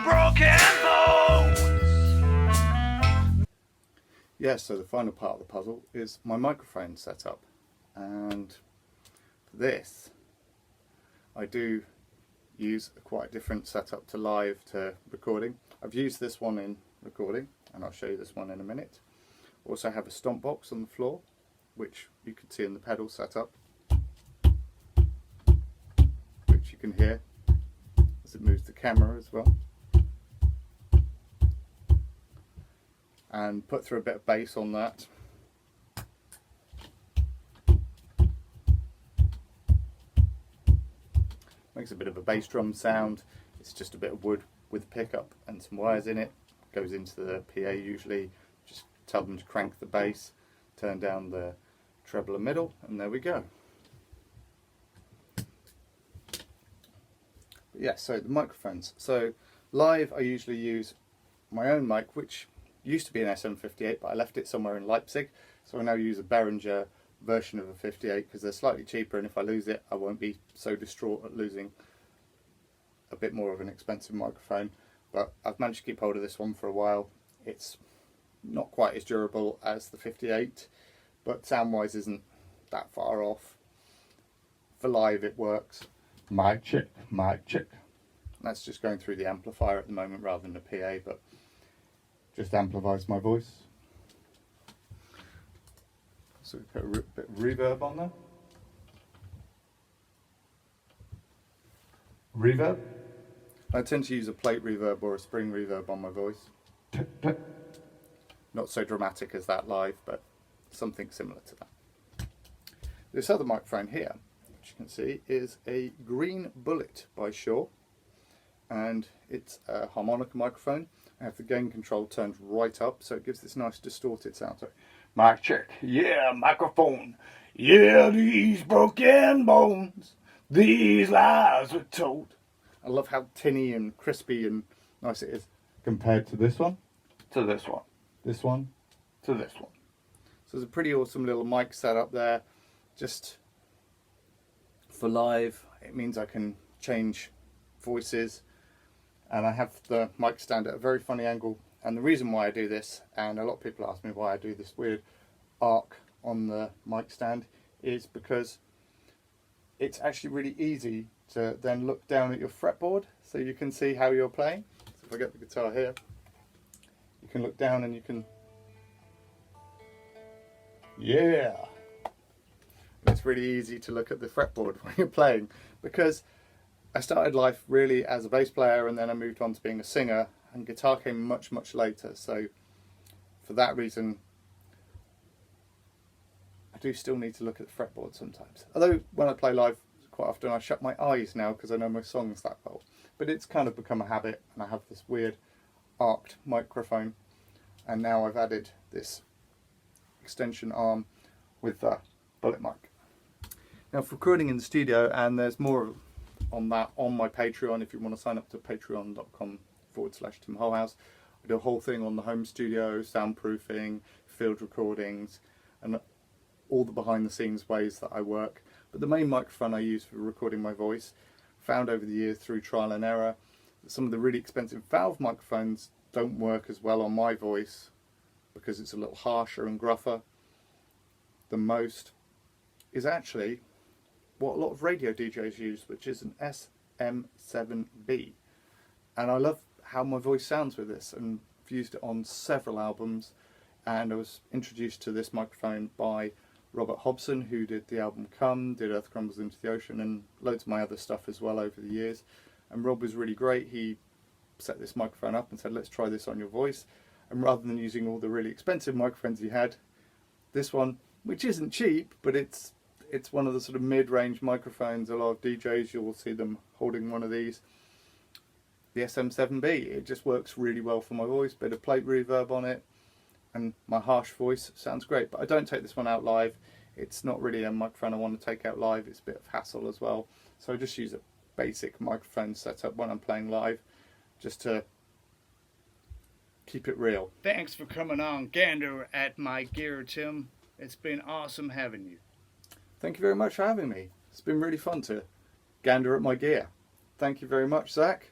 broken bones. Yeah, so the final part of the puzzle is my microphone setup, and for this I do use quite a different setup to live to recording. I've used this one in recording and I'll show you this one in a minute. Also have a stomp box on the floor, which you can see in the pedal setup, which you can hear as it moves the camera as well, and put through a bit of bass on that. Makes a bit of a bass drum sound. It's just a bit of wood with a pickup and some wires in it. Goes into the PA usually. Just tell them to crank the bass, turn down the treble and middle, and there we go. But yeah, so the microphones. So live I usually use my own mic, which used to be an SM58, but I left it somewhere in Leipzig, so I now use a Behringer version of a 58 because they're slightly cheaper, and if I lose it I won't be so distraught at losing a bit more of an expensive microphone. But I've managed to keep hold of this one for a while. It's not quite as durable as the 58, but sound wise isn't that far off. For live it works. Mic check, mic check. That's just going through the amplifier at the moment rather than the PA, but just amplifies my voice. So we put a bit of reverb on there. Reverb. I tend to use a plate reverb or a spring reverb on my voice. Not so dramatic as that live, but something similar to that. This other microphone here, which you can see, is a Green Bullet by Shure, and it's a harmonic microphone. I have the gain control turned right up, so it gives this nice distorted sound. So, mic check, yeah, microphone, yeah, these broken bones, these lies were told. I love how tinny and crispy and nice it is compared to this one, to this one, this one, to this one. So there's a pretty awesome little mic setup there. Just for live, it means I can change voices. And I have the mic stand at a very funny angle, and the reason why I do this, and a lot of people ask me why I do this weird arc on the mic stand, is because it's actually really easy to then look down at your fretboard so you can see how you're playing. So if I get the guitar here, you can look down and you can, yeah. It's really easy to look at the fretboard when you're playing, because I started life really as a bass player, and then I moved on to being a singer, and guitar came much later. So for that reason I do still need to look at the fretboard sometimes. Although when I play live quite often I shut my eyes now because I know my songs that well. But it's kind of become a habit, and I have this weird arced microphone, and now I've added this extension arm with the bullet mic. Now for recording in the studio, and there's more on that on my Patreon if you want to sign up to patreon.com/Tim Holhouse. I do a whole thing on the home studio, soundproofing, field recordings, and all the behind the scenes ways that I work. But the main microphone I use for recording my voice, found over the years through trial and error that some of the really expensive valve microphones don't work as well on my voice because it's a little harsher and gruffer than most, is actually what a lot of radio DJs use, which is an SM7B. And I love how my voice sounds with this, and I've used it on several albums. And I was introduced to this microphone by Robert Hobson, who did the album Come, did Earth Crumbles Into the Ocean, and loads of my other stuff as well over the years. And Rob was really great. He set this microphone up and said, let's try this on your voice. And rather than using all the really expensive microphones he had, this one, which isn't cheap, but it's one of the sort of mid-range microphones. A lot of DJs, you will see them holding one of these. The SM7B, it just works really well for my voice, bit of plate reverb on it, and my harsh voice sounds great. But I don't take this one out live. It's not really a microphone I want to take out live. It's a bit of hassle as well. So I just use a basic microphone setup when I'm playing live, just to keep it real. Thanks for coming on Gander at my gear, Tim. It's been awesome having you. Thank you very much for having me. It's been really fun to gander at my gear. Thank you very much, Zach.